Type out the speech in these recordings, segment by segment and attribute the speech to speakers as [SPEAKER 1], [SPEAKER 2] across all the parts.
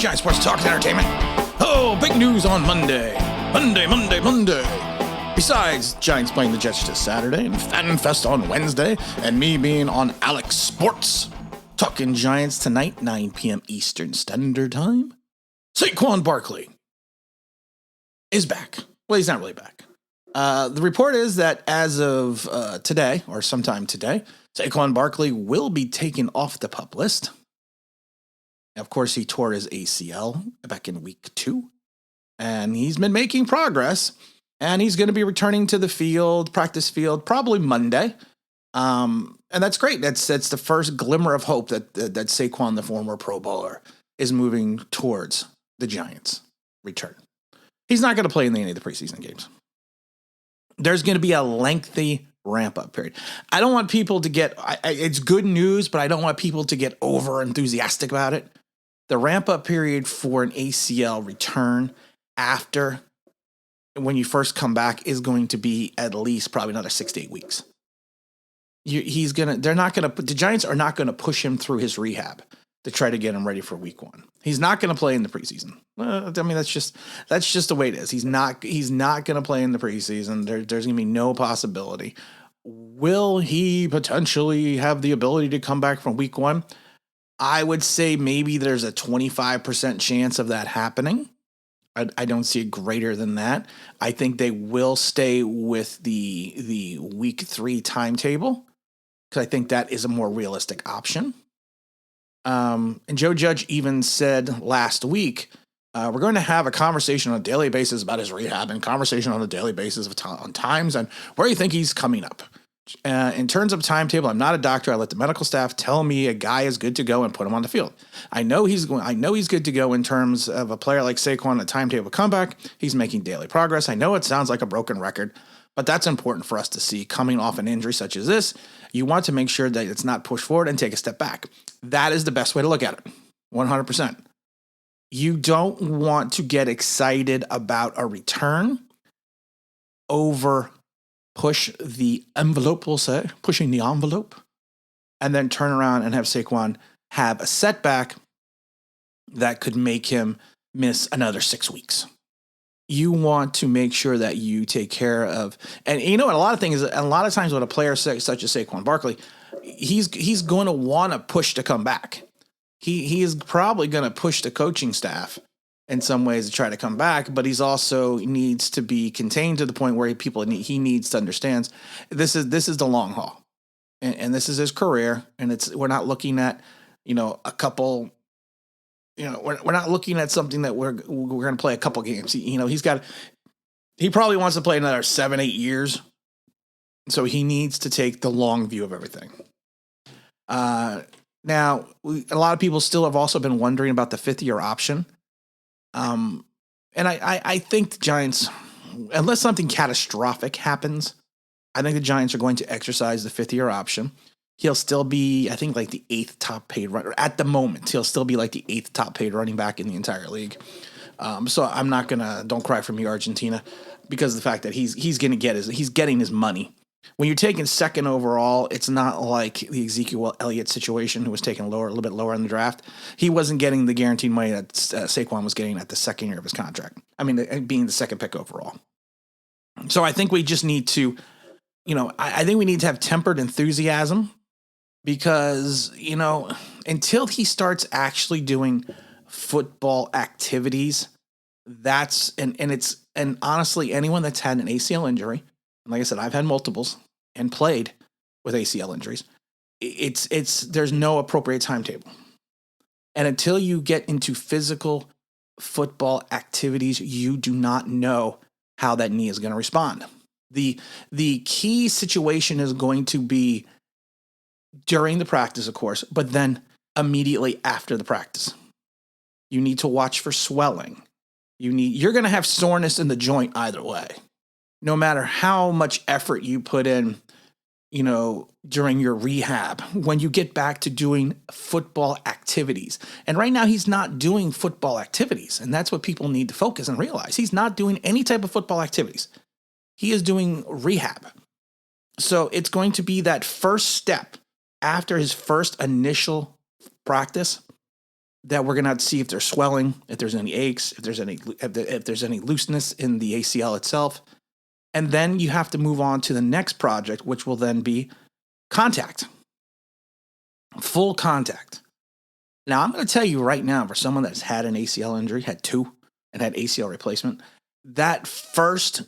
[SPEAKER 1] Giant Sports Talk and Entertainment. Oh, big news on Monday. Monday. Besides Giants playing the Jets this Saturday and Fan Fest on Wednesday, and me being on Alex Sports, talking Giants tonight, 9 p.m. Eastern Standard Time, Saquon Barkley is back. Well, he's not really back. The report is that as of today, or sometime today, Saquon Barkley will be taken off the PUP list. Of course, he tore his ACL back in week 2, and he's been making progress, and he's going to be returning to the field, practice field, probably Monday. And that's great. That's the first glimmer of hope that Saquon, the former Pro Bowler, is moving towards the Giants' return. He's not going to play in any of the preseason games. There's going to be a lengthy ramp-up period. I don't want people to get... it's good news, but I don't want people to get over-enthusiastic about it. The ramp-up period for an ACL return after when you first come back is going to be at least probably another 6 to 8 weeks. The Giants are not going to push him through his rehab to try to get him ready for week 1. He's not going to play in the preseason. That's just the way it is. He's not going to play in the preseason. There's going to be no possibility. Will he potentially have the ability to come back from week 1? I would say maybe there's a 25% chance of that happening. I don't see it greater than that. I think they will stay with the week 3 timetable because I think that is a more realistic option. And Joe Judge even said last week, we're going to have a conversation on a daily basis about his rehab and conversation on a daily basis on times and where you think he's coming up. In terms of timetable, I'm not a doctor. I let the medical staff tell me a guy is good to go and put him on the field. I know he's good to go in terms of a player like Saquon, a timetable comeback. He's making daily progress. I know it sounds like a broken record, but that's important for us to see coming off an injury such as this. You want to make sure that it's not pushed forward and take a step back. That is the best way to look at it. 100%. You don't want to get excited about a return over pushing the envelope, and then turn around and have Saquon have a setback that could make him miss another 6 weeks. You want to make sure that you take care of, and you know what, a lot of times when a player such as Saquon Barkley, he's going to want to push to come back. He is probably going to push the coaching staff in some ways to try to come back, but he's also needs to be contained to the point where he needs to understand this is the long haul, and this is his career, and we're not looking at a couple. We're not looking at something that we're going to play a couple games. He probably wants to play another 7-8 years, so he needs to take the long view of everything. Now, a lot of people still have also been wondering about the 5th-year option. And I think the Giants, unless something catastrophic happens, I think the Giants are going to exercise the 5th-year option. He'll still be, I think, like the 8th top paid runner at the moment. He'll still be like the 8th top paid running back in the entire league. So I'm not don't cry for me, Argentina, because of the fact that he's getting his money. When you're taking 2nd overall, it's not like the Ezekiel Elliott situation, who was taken a little bit lower in the draft. He wasn't getting the guaranteed money that Saquon was getting at the 2nd year of his contract. I mean, being the 2nd pick overall. So I think we just need to, I think we need to have tempered enthusiasm because, until he starts actually doing football activities, and honestly, anyone that's had an ACL injury, like I said, I've had multiples and played with ACL injuries. There's no appropriate timetable. And until you get into physical football activities, you do not know how that knee is going to respond. The key situation is going to be during the practice, of course, but then immediately after the practice. You need to watch for swelling. You're going to have soreness in the joint either way. No matter how much effort you put in, during your rehab, when you get back to doing football activities. And right now he's not doing football activities. And that's what people need to focus and realize. He's not doing any type of football activities. He is doing rehab. So it's going to be that first step after his first initial practice that we're going to see if there's swelling, if there's any aches, if there's any looseness in the ACL itself. And then you have to move on to the next project, which will then be contact. Full contact. Now, I'm going to tell you right now, for someone that's had an ACL injury, had two, and had ACL replacement, that first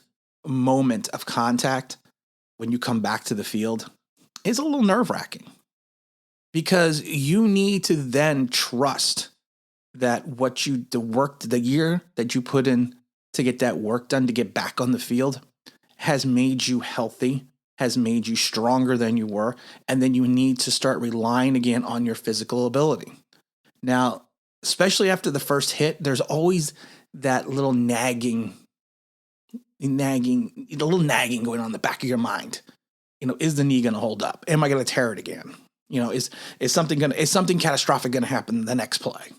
[SPEAKER 1] moment of contact when you come back to the field is a little nerve-wracking, because you need to then trust that the year that you put in to get that work done, to get back on the field, has made you healthy, has made you stronger than you were, and then you need to start relying again on your physical ability. Now, especially after the first hit, there's always that little nagging going on in the back of your mind. Is the knee going to hold up? Am I going to tear it again? Is something catastrophic going to happen the next play?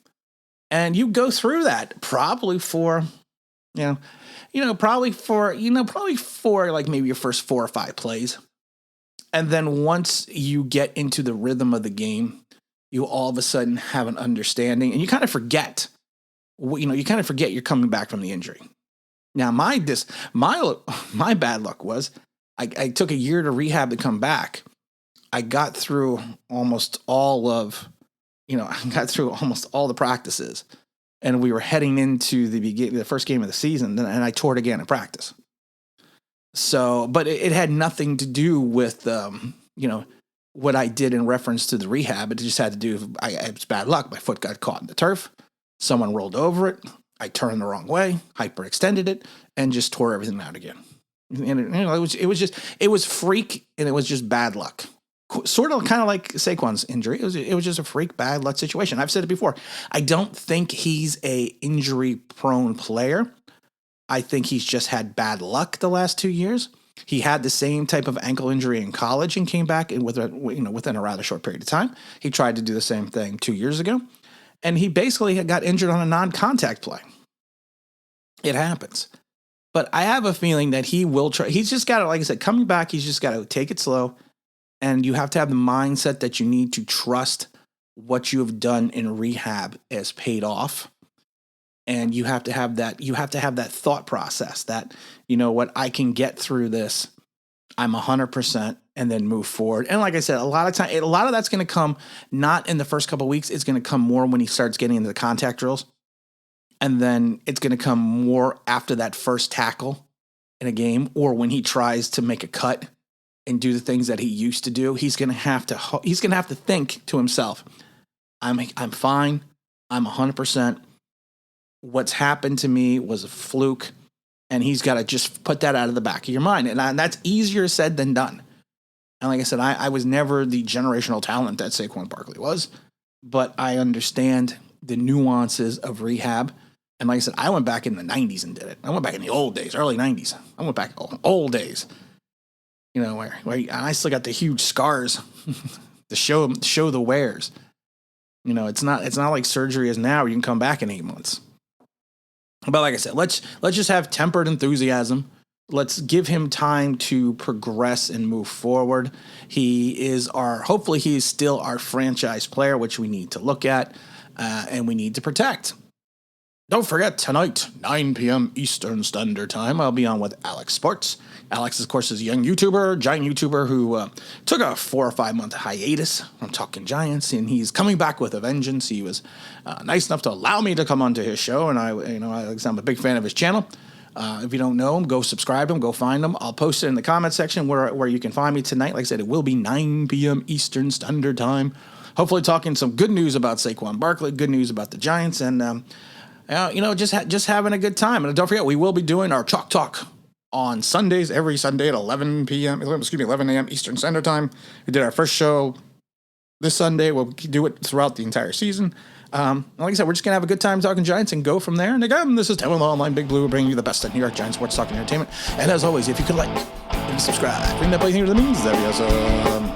[SPEAKER 1] And you go through that probably for like maybe your first 4 or 5 plays. And then once you get into the rhythm of the game, you all of a sudden have an understanding, and you kind of forget, you're coming back from the injury. Now, my bad luck was I took a year to rehab to come back. I got through almost all the practices, and we were heading into the first game of the season, and I tore it again in practice. So, but it had nothing to do with, what I did in reference to the rehab. It just had to do, it was bad luck. My foot got caught in the turf. Someone rolled over it. I turned the wrong way, hyperextended it, and just tore everything out again. And it was freak, and it was just bad luck. Sort of kind of like Saquon's injury. It was just a freak bad luck situation. I've said it before. I don't think he's a injury prone player. I think he's just had bad luck the last 2 years. He had the same type of ankle injury in college and came back within a rather short period of time. He tried to do the same thing 2 years ago, and he basically got injured on a non-contact play. It happens. But I have a feeling that he will try. He's just got to, like I said, coming back, he's just got to take it slow. And you have to have the mindset that you need to trust what you have done in rehab as paid off. And you have to have that thought process that, I can get through this. I'm 100% and then move forward. And like I said, a lot of that's going to come not in the first couple of weeks. It's going to come more when he starts getting into the contact drills. And then it's going to come more after that first tackle in a game, or when he tries to make a cut and do the things that he used to do. He's going to have to think to himself, I'm fine. I'm 100%. What's happened to me was a fluke, and he's got to just put that out of the back of your mind. And that's easier said than done. And like I said, I was never the generational talent that Saquon Barkley was, but I understand the nuances of rehab. And like I said, I went back in the 90s and did it. I went back in the old days, early 90s. I went back old days, where I still got the huge scars to show the wears. It's not like surgery is now where you can come back in 8 months. But like I said, let's just have tempered enthusiasm. Let's give him time to progress and move forward. Hopefully he is still our franchise player, which we need to look at, and we need to protect. Don't forget, tonight, 9 p.m. Eastern Standard Time, I'll be on with Alex Sports. Alex, of course, is a giant YouTuber who took a 4 or 5 month hiatus from Talking Giants, and he's coming back with a vengeance. He was nice enough to allow me to come onto his show, and I'm a big fan of his channel. If you don't know him, go subscribe him, go find him. I'll post it in the comment section where you can find me tonight. Like I said, it will be 9 p.m. Eastern Standard Time. Hopefully talking some good news about Saquon Barkley, good news about the Giants, and just having a good time. And don't forget, we will be doing our Chalk Talk on Sundays, every Sunday at 11 a.m. Eastern Standard Time. We did our first show this Sunday. We'll do it throughout the entire season. Like I said, we're just going to have a good time talking Giants and go from there. And again, this is Tim with Online Big Blue, bringing you the best of New York Giants sports talk and entertainment. And as always, if you could maybe subscribe, ring that bell here to the means. That'd be awesome.